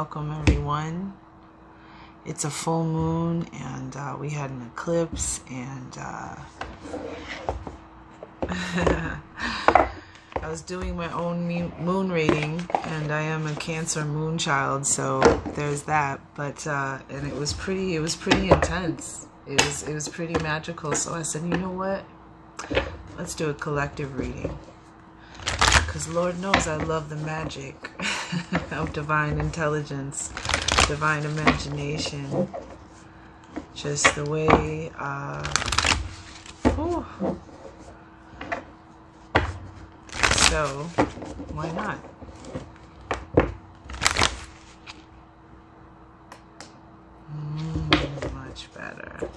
welcome everyone. It's a full moon and we had an eclipse and I was doing my own moon reading, and I am a Cancer moon child, so there's that. But and it was pretty intense. It was pretty magical. So I said, you know what? Let's do a collective reading. Because Lord knows I love the magic of divine intelligence, divine imagination. Just the way, so why not? Much better.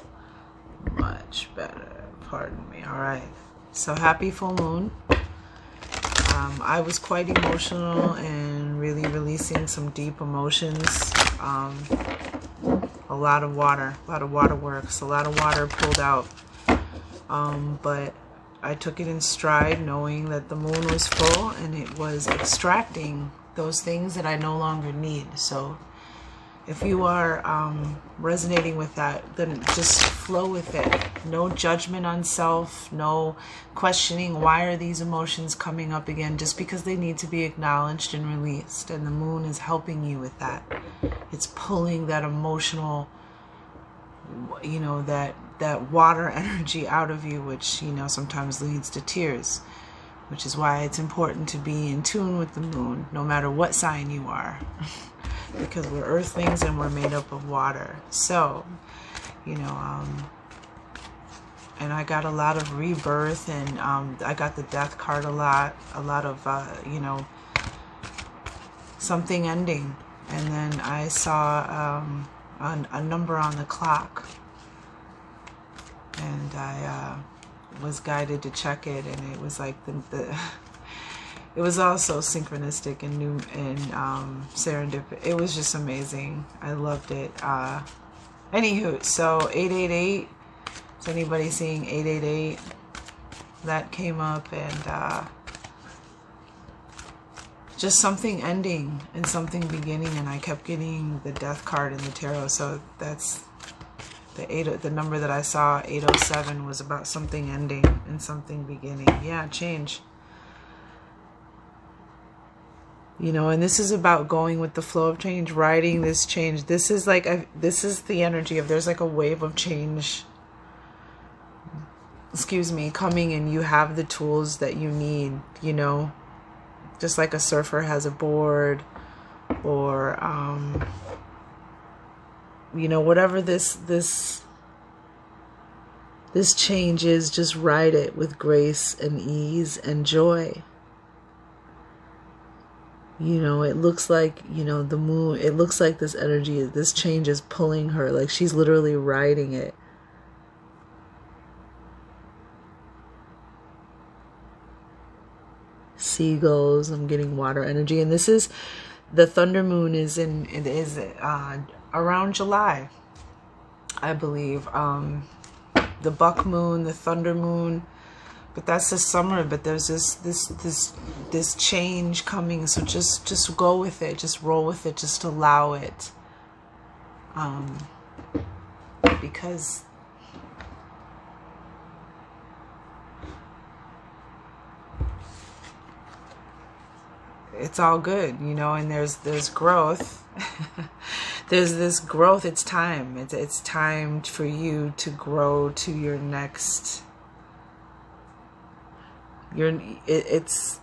Much better. Pardon me. All right. So happy full moon. I was quite emotional and really releasing some deep emotions. A lot of waterworks, a lot of water pulled out. But I took it in stride, knowing that the moon was full and it was extracting those things that I no longer need. So if you are resonating with that, then just flow with it. No judgment on self, no questioning why are these emotions coming up again, just because they need to be acknowledged and released. And the moon is helping you with that. It's pulling that emotional, you know, that water energy out of you, which, you know, sometimes leads to tears, which is why it's important to be in tune with the moon, no matter what sign you are. Because we're earthlings and we're made up of water. So, you know, and I got a lot of rebirth, and I got the death card a lot of, you know, something ending. And then I saw a number on the clock, and I was guided to check it, and it was like it was also synchronistic and new and serendipity. It was just amazing. I loved it. Anywho, so 888. Is anybody seeing 888? That came up, and just something ending and something beginning. And I kept getting the death card in the tarot. So that's the number that I saw. 807 was about something ending and something beginning. Yeah, change. You know, and this is about going with the flow of change, riding this change. This is like, this is the energy of, there's like a wave of change, excuse me, coming, and you have the tools that you need, you know, just like a surfer has a board, or, you know, whatever this change is, just ride it with grace and ease and joy. You know, it looks like, you know, the moon, it looks like this energy, this change is pulling her, like she's literally riding it. Seagulls, I'm getting water energy. And this is, the thunder moon is around July, I believe. The buck moon, the thunder moon, but that's the summer. But there's this change coming, so just go with it, just roll with it, just allow it, because it's all good, you know. And there's growth. There's this growth. It's time. It's time for you to grow to your next. It's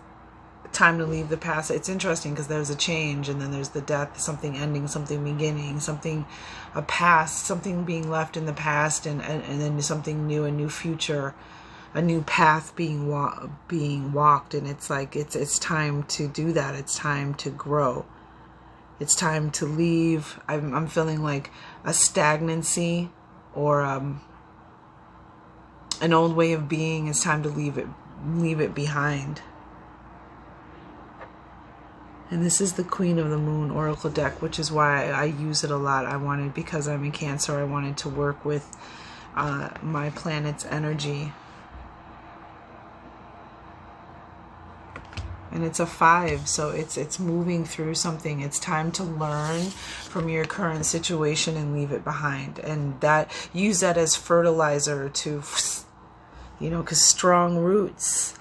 time to leave the past. It's interesting because there's a change, and then there's the death, something ending, something beginning, something, a past, something being left in the past, and then something new, a new future, a new path being walked. And it's like it's time to do that. It's time to grow. It's time to leave. I'm feeling like a stagnancy, or an old way of being. It's time to leave it behind. And this is the Queen of the Moon Oracle deck, which is why I use it a lot. Because I'm in Cancer, I wanted to work with my planet's energy. And it's a 5, so it's moving through something. It's time to learn from your current situation and leave it behind. And that, use that as fertilizer to, you know, because strong roots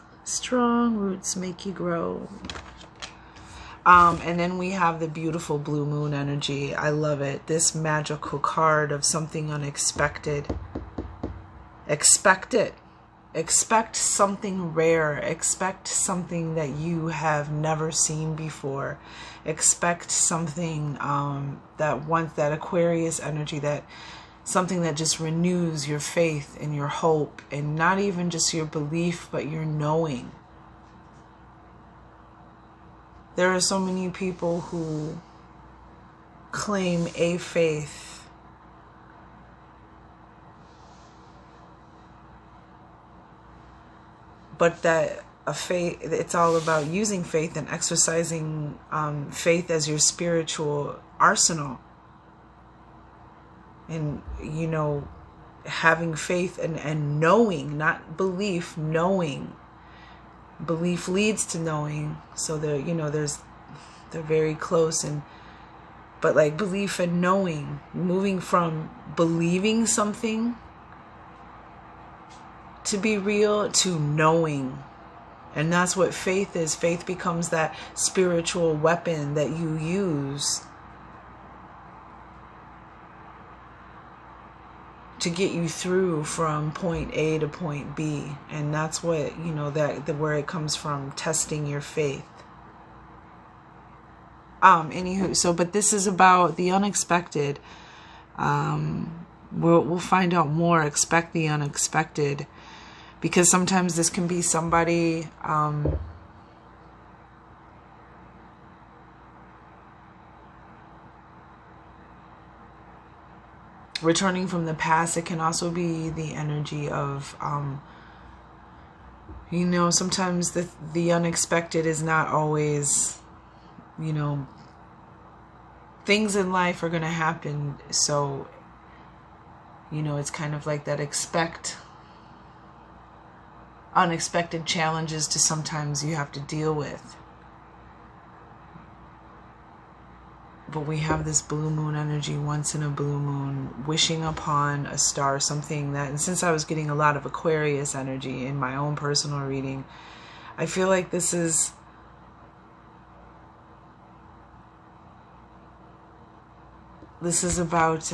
make you grow. And then we have the beautiful blue moon energy. I love it. This magical card of something unexpected. Expect it. Expect something rare. Expect something that you have never seen before. Expect something that Aquarius energy, that something that just renews your faith and your hope, and not even just your belief, but your knowing. There are so many people who claim a faith, but that a faith, it's all about using faith and exercising faith as your spiritual arsenal. And, you know, having faith and knowing, not belief, knowing. Belief leads to knowing. So they're, you know, they're very close. But like belief and knowing, moving from believing something to be real to knowing. And that's what faith is. Faith becomes that spiritual weapon that you use to get you through from point A to point B. And that's what, you know, where it comes from, testing your faith. Anywho, so, but this is about the unexpected. We'll find out more. Expect the unexpected. Because sometimes this can be somebody returning from the past. It can also be the energy of, you know, sometimes the unexpected is not always, you know, things in life are going to happen. So, you know, it's kind of like that, expect unexpected challenges to sometimes you have to deal with. But we have this blue moon energy, once in a blue moon, wishing upon a star, something that, and since I was getting a lot of Aquarius energy in my own personal reading, I feel like this is about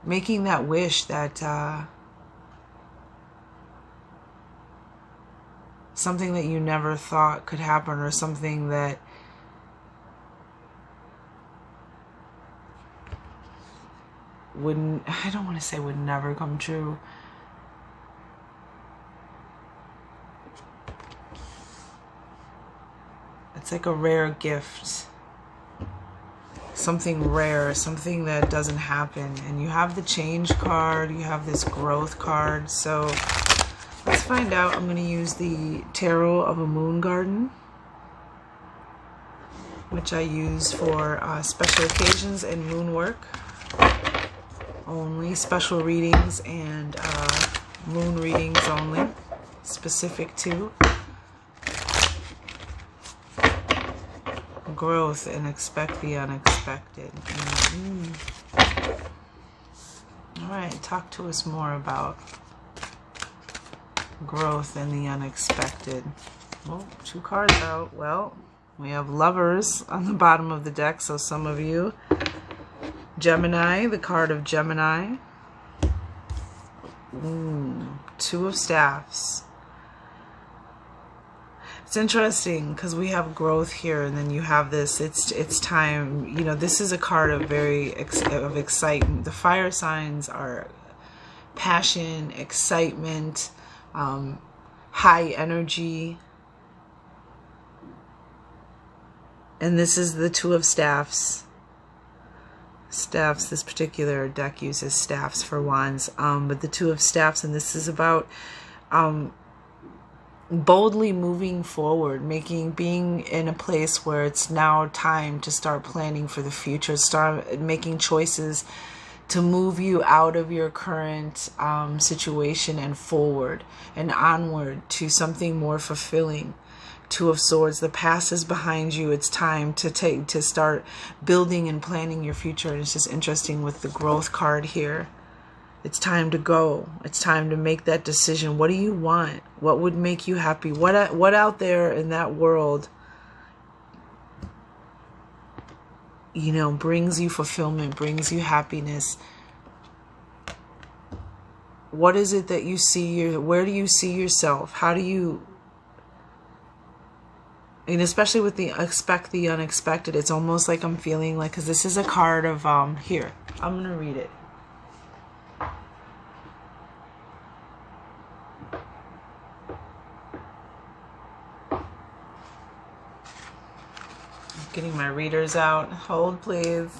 making that wish that something that you never thought could happen, or something that wouldn't, I don't want to say would never come true. It's like a rare gift. Something rare, something that doesn't happen. And you have the change card, you have this growth card. So let's find out. I'm going to use the Tarot of a Moon Garden, which I use for special occasions and moon work. Only special readings and moon readings only, specific to growth and expect the unexpected. All right, talk to us more about growth and the unexpected. Oh, 2 cards out. Well, we have Lovers on the bottom of the deck, so some of you. Gemini, the card of Gemini. 2 of Staffs. It's interesting because we have growth here, and then you have this. It's time. You know, this is a card of of excitement. The fire signs are passion, excitement, high energy, and this is the 2 of Staffs. Staffs. This particular deck uses staffs for wands, but the 2 of Staffs, and this is about boldly moving forward, being in a place where it's now time to start planning for the future, start making choices to move you out of your current situation and forward and onward to something more fulfilling. Two of Swords. The past is behind you. It's time to start building and planning your future. And it's just interesting with the growth card here. It's time to go. It's time to make that decision. What do you want? What would make you happy? What out there in that world, you know, brings you fulfillment, brings you happiness? What is it that you see? Where do you see yourself? How do you, and especially with the expect the unexpected, it's almost like I'm feeling like, because this is a card of, here, I'm going to read it. Getting my readers out. Hold, please.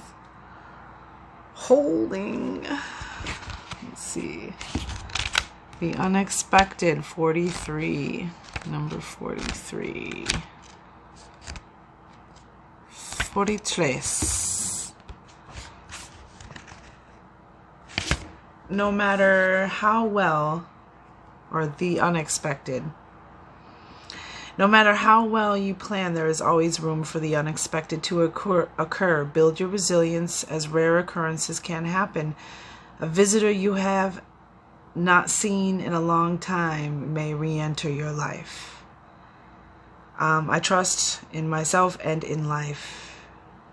Holding. Let's see. The unexpected, 43. Number 43. 43. No matter how well, or the unexpected. No matter how well you plan, there is always room for the unexpected to occur. Build your resilience, as rare occurrences can happen. A visitor you have not seen in a long time may re-enter your life. I trust in myself and in life.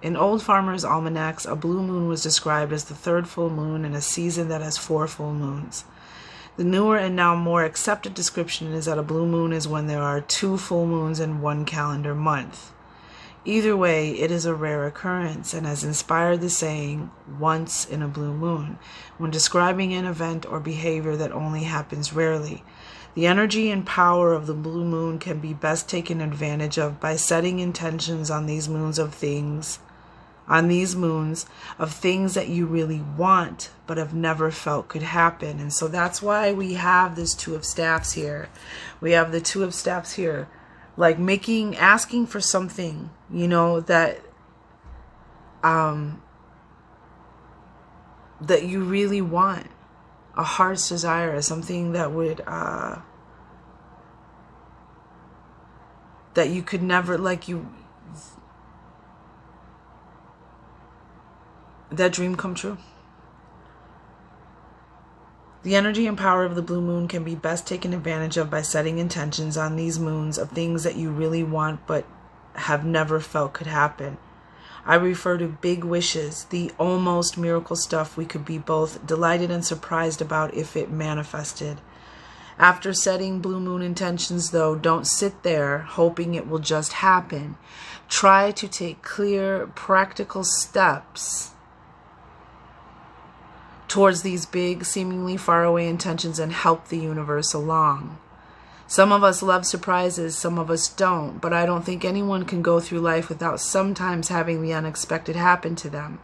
In old farmers' almanacs, a blue moon was described as the third full moon in a season that has 4 full moons. The newer and now more accepted description is that a blue moon is when there are 2 full moons in 1 calendar month. Either way, it is a rare occurrence and has inspired the saying, once in a blue moon, when describing an event or behavior that only happens rarely. The energy and power of the blue moon can be best taken advantage of by setting intentions on these moons of things that you really want but have never felt could happen. And so that's why we have this 2 of Staffs here. We have the 2 of Staffs here, like asking for something, you know, that that you really want, a heart's desire, something that would that you could never, that dream come true. The energy and power of the blue moon can be best taken advantage of by setting intentions on these moons of things that you really want but have never felt could happen. I refer to big wishes, the almost miracle stuff we could be both delighted and surprised about if it manifested. After setting blue moon intentions, though, don't sit there hoping it will just happen. Try to take clear, practical steps towards these big, seemingly faraway intentions and help the universe along. Some of us love surprises, some of us don't, but I don't think anyone can go through life without sometimes having the unexpected happen to them.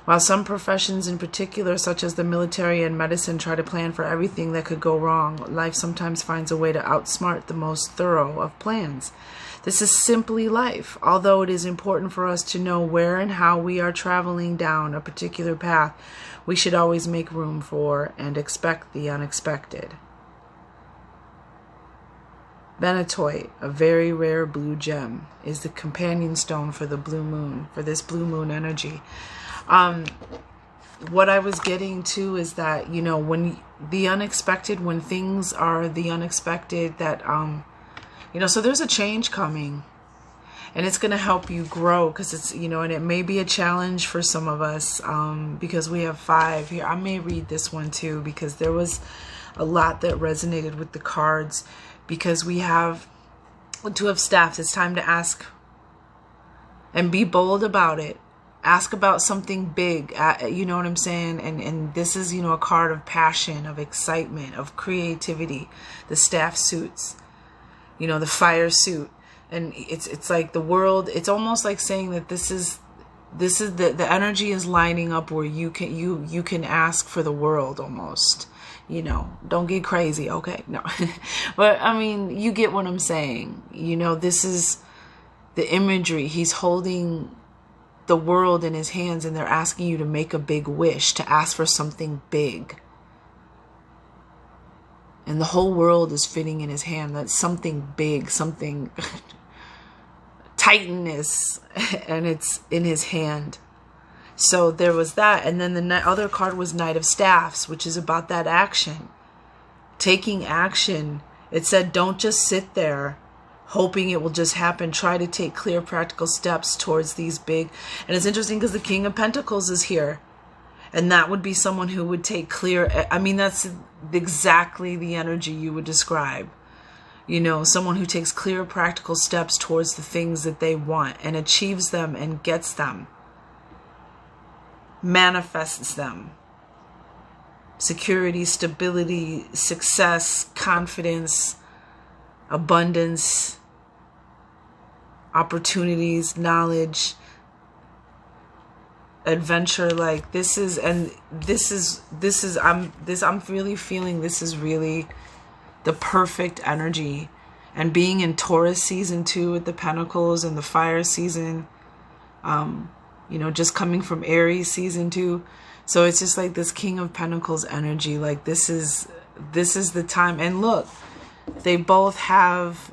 While some professions in particular, such as the military and medicine, try to plan for everything that could go wrong, life sometimes finds a way to outsmart the most thorough of plans. This is simply life, although it is important for us to know where and how we are traveling down a particular path. We should always make room for and expect the unexpected. Benitoite, a very rare blue gem, is the companion stone for the blue moon, for this blue moon energy. What I was getting to is that, you know, when the unexpected, when things are the unexpected, that, you know, so there's a change coming and it's going to help you grow, because it's, you know, and it may be a challenge for some of us, because we have 5 here. I may read this one too, because there was a lot that resonated with the cards, because we have 2 of Staffs. It's time to ask and be bold about it. Ask about something big, you know what I'm saying? And this is, you know, a card of passion, of excitement, of creativity. The staff suits, you know, the fire suit. And it's like the world, it's almost like saying that this is the energy is lining up where you can ask for the world almost. You know, don't get crazy, okay? No. But I mean, you get what I'm saying. You know, this is the imagery. He's holding the world in his hands, and they're asking you to make a big wish, to ask for something big. And the whole world is fitting in his hand. That's something big, something Titaness, and it's in his hand. So there was that. And then the other card was Knight of Staffs, which is about that action. Taking action. It said, don't just sit there hoping it will just happen. Try to take clear, practical steps towards these big. And it's interesting because the King of Pentacles is here. And that would be someone who would take clear, I mean, that's exactly the energy you would describe. You know, someone who takes clear, practical steps towards the things that they want and achieves them and gets them. Manifests them. Security, stability, success, confidence, abundance, opportunities, knowledge, adventure. Like this is, and I'm really feeling this is really the perfect energy. And being in Taurus season 2 with the Pentacles and the fire season, you know, just coming from Aries season 2. So it's just like this King of Pentacles energy. Like this is the time. And look, they both have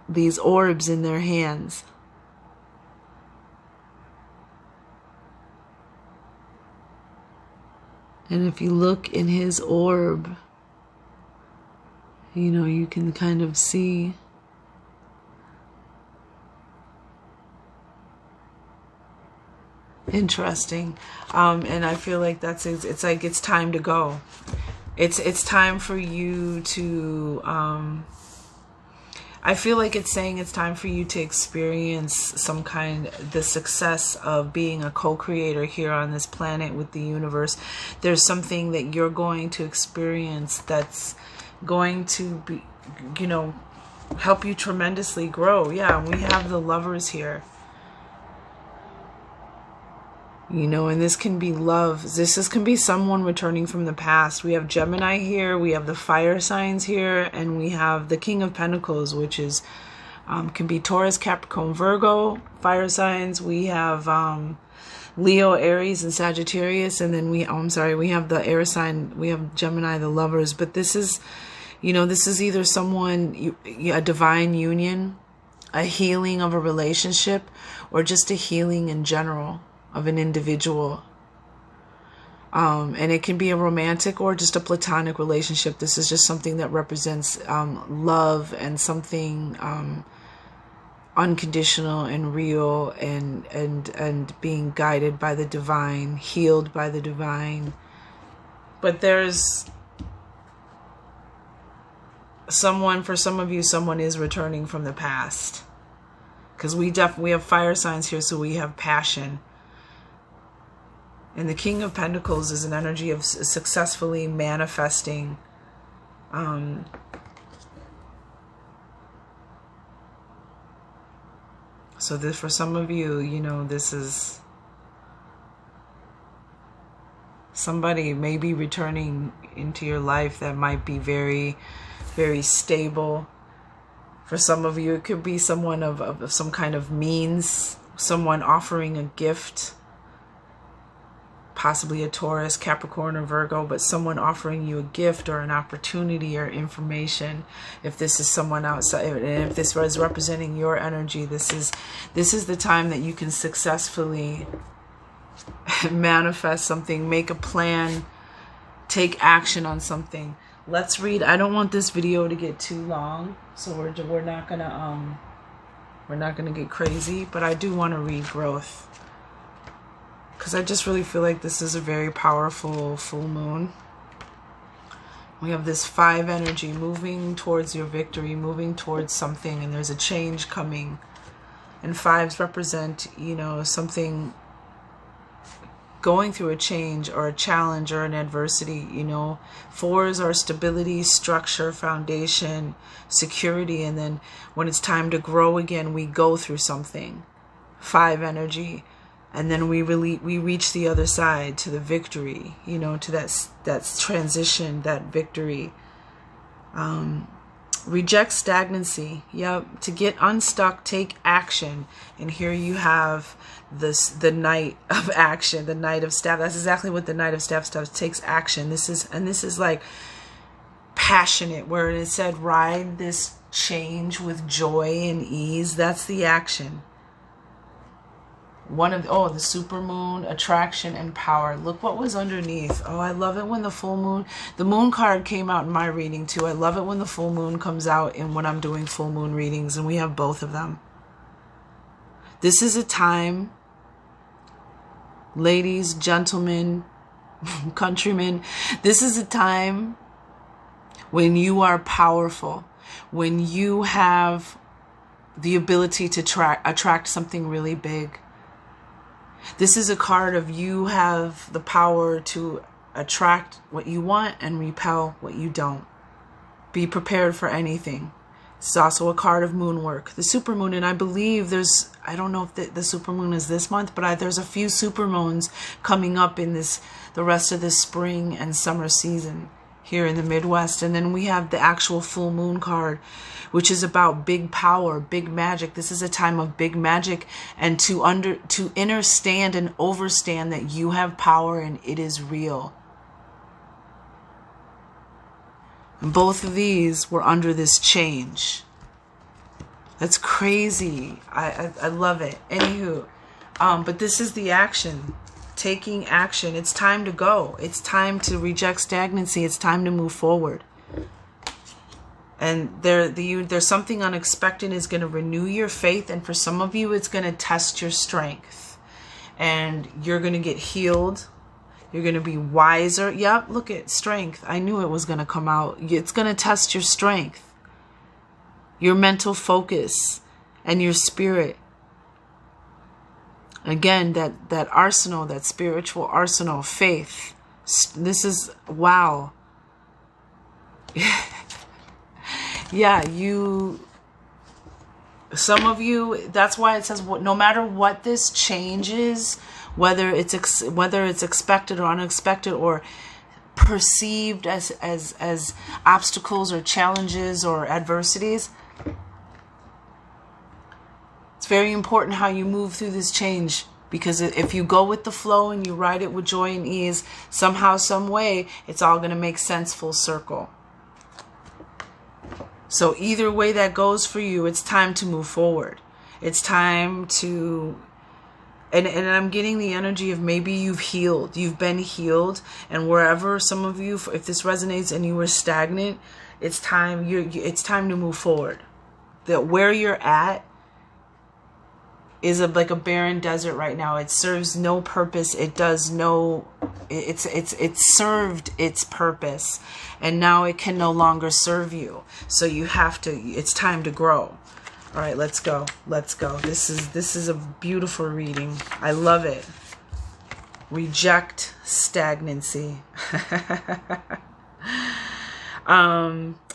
these orbs in their hands. And if you look in his orb, you know, you can kind of see interesting. And I feel like it's like it's time to go. It's time for you to I feel like it's saying it's time for you to experience some kind, the success of being a co-creator here on this planet with the universe. There's something that you're going to experience that's going to be, you know, help you tremendously grow. Yeah, we have the Lovers here. You know, and this can be love. This can be someone returning from the past. We have Gemini here. We have the fire signs here. And we have the King of Pentacles, which is, can be Taurus, Capricorn, Virgo, fire signs. We have Leo, Aries, and Sagittarius. And then we have the air sign. We have Gemini, the Lovers. But this is, you know, this is either someone, a divine union, a healing of a relationship, or just a healing in general of an individual. And it can be a romantic or just a platonic relationship. This is just something that represents love and something unconditional and real, and being guided by the divine, healed by the divine. But there's someone, for some of you, someone is returning from the past. Because we have fire signs here, so we have passion. And the King of Pentacles is an energy of successfully manifesting. So this, for some of you, you know, this is somebody maybe returning into your life that might be very, very stable. For some of you, it could be someone of some kind of means, someone offering a gift. Possibly a Taurus, Capricorn, or Virgo, but someone offering you a gift or an opportunity or information. If this is someone outside, and if this is representing your energy, this is the time that you can successfully manifest something, make a plan, take action on something. Let's read. I don't want this video to get too long, so we're not gonna get crazy, but I do want to read growth. Because I just really feel like this is a very powerful full moon. We have this 5 energy moving towards your victory, moving towards something, and there's a change coming. And 5s represent, you know, something going through a change or a challenge or an adversity, you know. 4s are stability, structure, foundation, security, and then when it's time to grow again, we go through something. 5 energy. And then we reach the other side to the victory, you know, to that transition, that victory. Reject stagnancy. Yep. To get unstuck, take action. And here you have the Knight of Action, the Knight of Staff. That's exactly what the Knight of Staff does. Takes action. This is like passionate, where it said ride this change with joy and ease. That's the action. One of the supermoon, attraction and power. Look what was underneath. Oh, I love it when the full moon, the moon card came out in my reading too. I love it when the full moon comes out and when I'm doing full moon readings, and we have both of them. This is a time, ladies, gentlemen, countrymen, this is a time when you are powerful, when you have the ability to attract something really big. This is a card of you have the power to attract what you want and repel what you don't. Be prepared for anything. This is also a card of moon work. The supermoon, and I believe I don't know if the supermoon is this month, but there's a few supermoons coming up in the rest of the spring and summer season here in the Midwest. And then we have the actual full moon card, which is about big power, big magic. This is a time of big magic, and to understand and overstand that you have power and it is real. And both of these were under this change. That's crazy. I love it. Anywho, but this is the action. Taking action. It's time to go. It's time to reject stagnancy. It's time to move forward. And there's something unexpected is going to renew your faith. And for some of you, it's going to test your strength. And you're going to get healed. You're going to be wiser. Yep, look at strength. I knew it was going to come out. It's going to test your strength, your mental focus, and your spirit. Again, that arsenal, that spiritual arsenal, faith. This is, wow. Yeah, some of you, that's why it says, no matter what this change is, whether it's expected or unexpected or perceived as obstacles or challenges or adversities, it's very important how you move through this change, because if you go with the flow and you ride it with joy and ease, somehow, some way, it's all going to make sense full circle. So either way that goes for you, it's time to move forward. It's time to, and I'm getting the energy of maybe you've healed. You've been healed. And wherever some of you, if this resonates and you were stagnant, it's time to move forward. That where you're at is like a barren desert right now. It serves no purpose. It does no, it's served its purpose, and now it can no longer serve you. So you have to, it's time to grow. All right, let's go. Let's go. This is a beautiful reading. I love it. Reject stagnancy.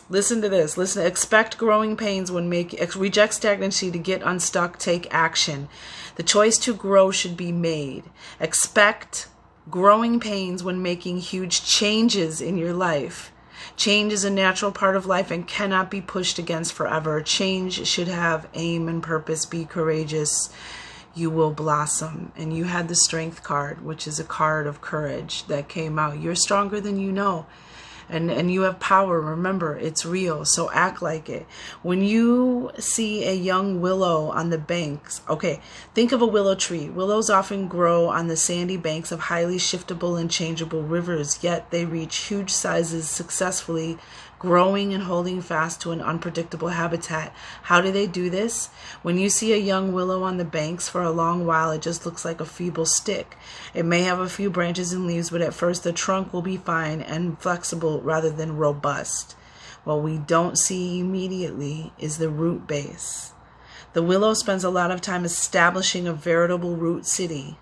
Listen to this. Listen. Expect growing pains when reject stagnancy to get unstuck. Take action. The choice to grow should be made. Expect growing pains when making huge changes in your life. Change is a natural part of life and cannot be pushed against forever. Change should have aim and purpose. Be courageous. You will blossom. And you had the Strength card, which is a card of courage that came out. You're stronger than you know. And you have power. Remember, it's real. So act like it. When you see a young willow on the banks, okay, think of a willow tree. Willows often grow on the sandy banks of highly shiftable and changeable rivers, yet they reach huge sizes successfully, growing and holding fast to an unpredictable habitat. How do they do this? When you see a young willow on the banks, for a long while it just looks like a feeble stick. It may have a few branches and leaves, but at first the trunk will be fine and flexible rather than robust. What we don't see immediately is the root base. The willow spends a lot of time establishing a veritable root city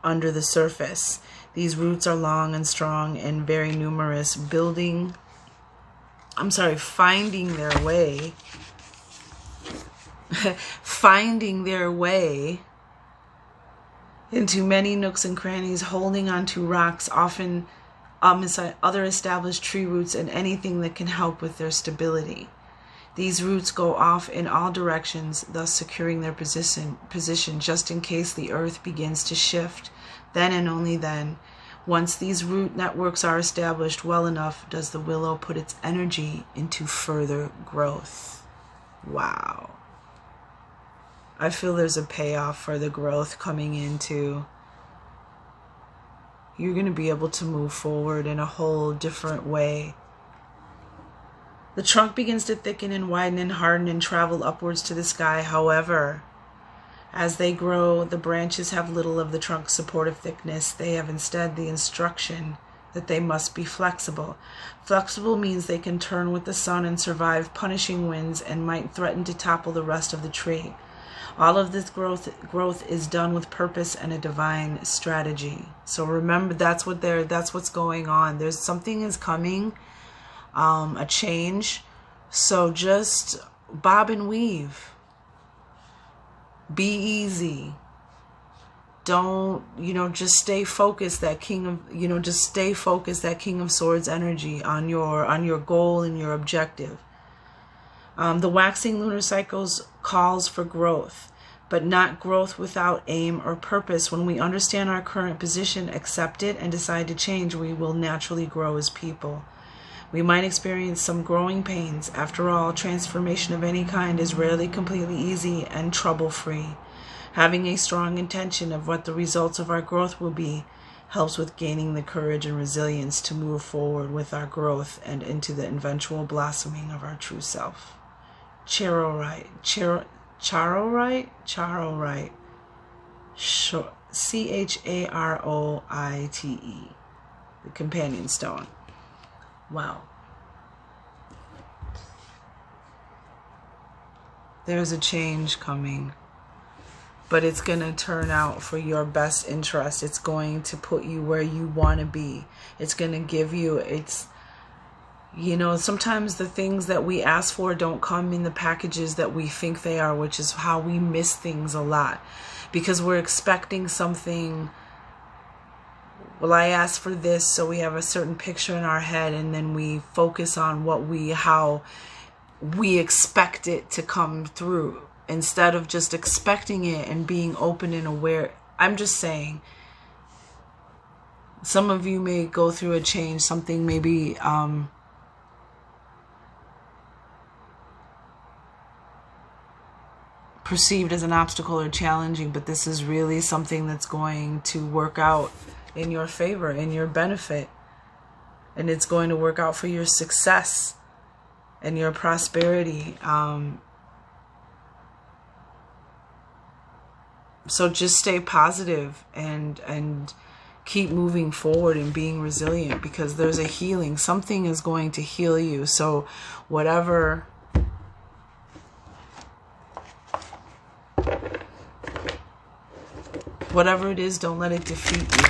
under the surface. These roots are long and strong and very numerous, finding their way into many nooks and crannies, holding onto rocks, often other established tree roots, and anything that can help with their stability. These roots go off in all directions, thus securing their position just in case the earth begins to shift. Then and only then, once these root networks are established well enough, does the willow put its energy into further growth. Wow. I feel there's a payoff for the growth coming into. You're going to be able to move forward in a whole different way. The trunk begins to thicken and widen and harden and travel upwards to the sky. However, as they grow, the branches have little of the trunk's supportive thickness. They have instead the instruction that they must be flexible. Flexible means they can turn with the sun and survive punishing winds and might threaten to topple the rest of the tree. All of this growth is done with purpose and a divine strategy. So remember, that's what's going on. There's something is coming, a change. So just bob and weave. Be easy. Don't, just stay focused, that King of Swords energy on your goal and your objective. The waxing lunar cycles calls for growth, but not growth without aim or purpose. When we understand our current position, accept it, and decide to change, we will naturally grow as people. We might experience some growing pains. After all, transformation of any kind is rarely completely easy and trouble-free. Having a strong intention of what the results of our growth will be helps with gaining the courage and resilience to move forward with our growth and into the eventual blossoming of our true self. Charorite, Charoite, the companion stone. Wow. There's a change coming, but it's going to turn out for your best interest. It's going to put you where you want to be. It's going to give you, sometimes the things that we ask for don't come in the packages that we think they are, which is how we miss things a lot, because we're expecting something. Well, I asked for this, so we have a certain picture in our head, and then we focus on how we expect it to come through, instead of just expecting it and being open and aware. I'm just saying, some of you may go through a change, something maybe perceived as an obstacle or challenging, but this is really something that's going to work out in your favor, in your benefit, and it's going to work out for your success and your prosperity. So just stay positive and keep moving forward and being resilient, because there's a healing. Something is going to heal you. So whatever it is, don't let it defeat you.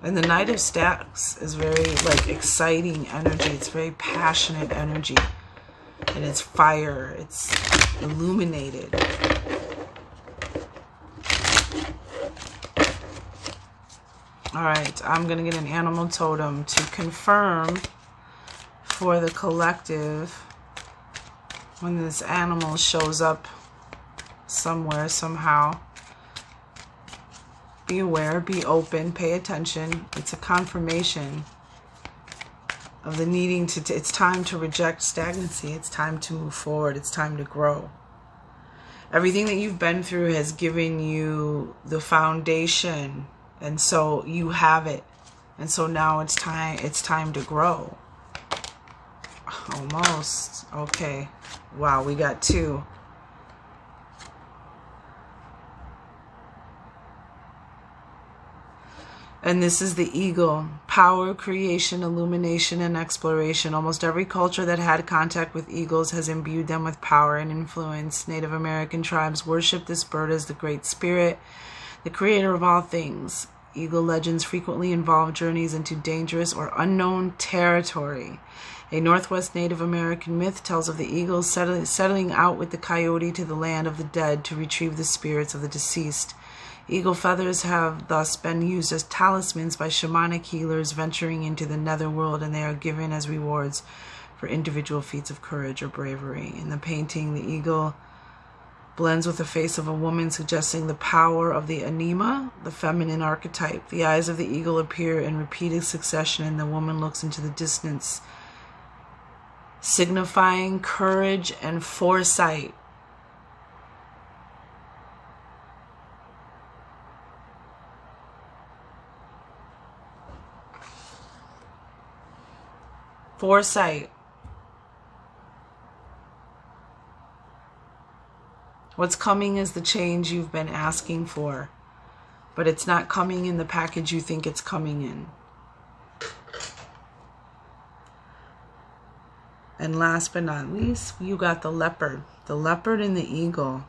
And the Knight of Stacks is very exciting energy. It's very passionate energy. And it's fire. It's illuminated. Alright, I'm going to get an animal totem to confirm for the collective when this animal shows up somewhere, somehow. Be aware, be open, pay attention. It's a confirmation of the needing to, it's time to reject stagnancy. It's time to move forward. It's time to grow. Everything that you've been through has given you the foundation, and so you have it. And so now it's time to grow. Almost. Okay. Wow, we got two. And this is the eagle. Power, creation, illumination, and exploration. Almost every culture that had contact with eagles has imbued them with power and influence. Native American tribes worship this bird as the Great Spirit, the creator of all things. Eagle legends frequently involve journeys into dangerous or unknown territory. A Northwest Native American myth tells of the eagles settling out with the coyote to the land of the dead to retrieve the spirits of the deceased. Eagle feathers have thus been used as talismans by shamanic healers venturing into the netherworld, and they are given as rewards for individual feats of courage or bravery. In the painting, the eagle blends with the face of a woman, suggesting the power of the anima, the feminine archetype. The eyes of the eagle appear in repeated succession, and the woman looks into the distance, signifying courage and foresight. Foresight. What's coming is the change you've been asking for, but it's not coming in the package you think it's coming in. And last but not least, you got the leopard and the eagle.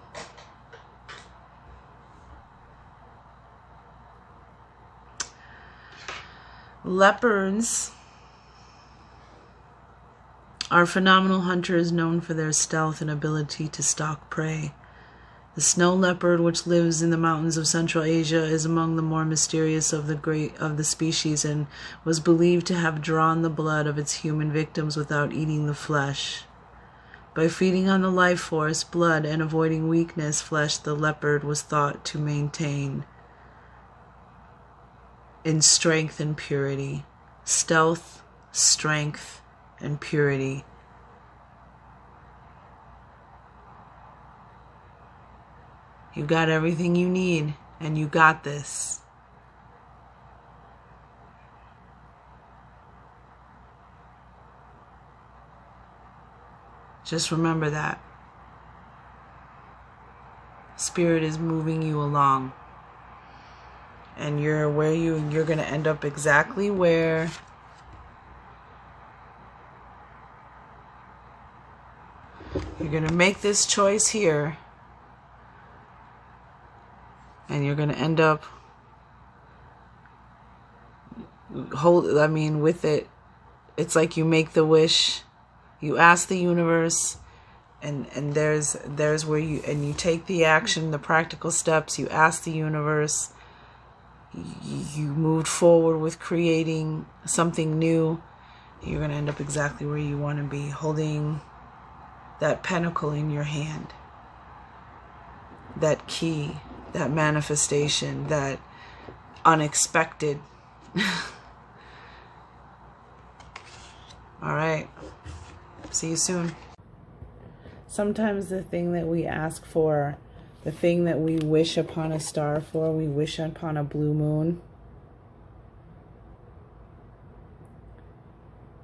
Leopards are phenomenal hunters known for their stealth and ability to stalk prey. The snow leopard, which lives in the mountains of Central Asia, is among the more mysterious of the species, and was believed to have drawn the blood of its human victims without eating the flesh. By feeding on the life force, blood, and avoiding weakness, flesh, the leopard was thought to maintain in strength and purity. Stealth, strength, and purity. You got everything you need, and you got this. Just remember that. Spirit is moving you along. And you're going to end up exactly where you're going to make this choice here. And you're going to end up with it. It's like you make the wish, you ask the universe, and there's where you take the action, the practical steps. You ask the universe, you moved forward with creating something new. You're going to end up exactly where you want to be, holding that pentacle in your hand, that key, that manifestation, that unexpected. All right. See you soon. Sometimes the thing that we ask for, the thing that we wish upon a star for, we wish upon a blue moon.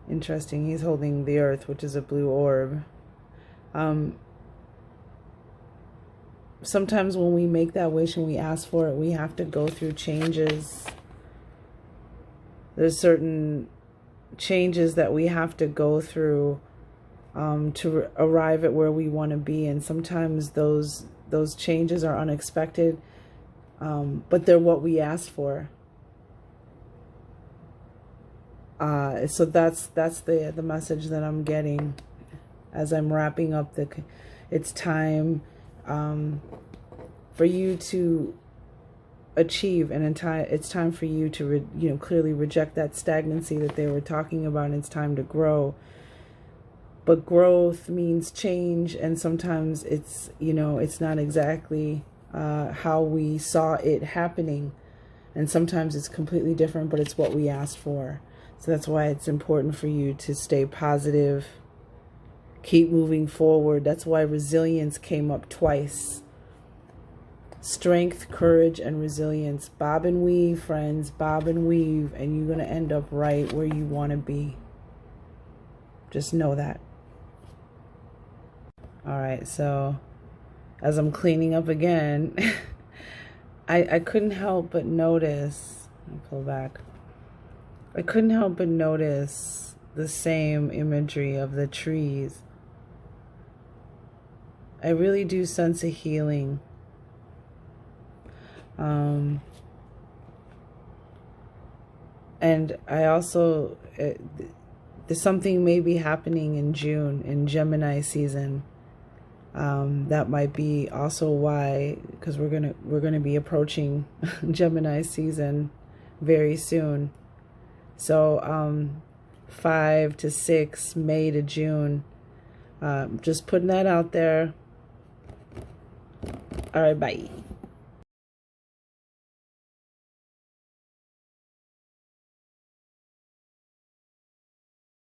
Interesting. He's holding the earth, which is a blue orb. Sometimes when we make that wish and we ask for it, we have to go through changes. There's certain changes that we have to go through to arrive at where we want to be. And sometimes those changes are unexpected, but they're what we asked for. So that's the message that I'm getting as I'm wrapping up it's time for you to achieve, and it's time for you to clearly reject that stagnancy that they were talking about, and it's time to grow. But growth means change, and sometimes it's not exactly how we saw it happening, and sometimes it's completely different, but it's what we asked for. So that's why it's important for you to stay positive, keep moving forward. That's why resilience came up twice. Strength, courage, and resilience. Bob and weave, friends. Bob and weave. And you're going to end up right where you want to be. Just know that. All right. So as I'm cleaning up again, I couldn't help but notice. Let me pull back. I couldn't help but notice the same imagery of the trees. I really do sense a healing. And I also, there's something may be happening in June, in Gemini season. That might be also why, because we're gonna be approaching Gemini season very soon. So 5 to 6, May to June. Just putting that out there. All right, bye.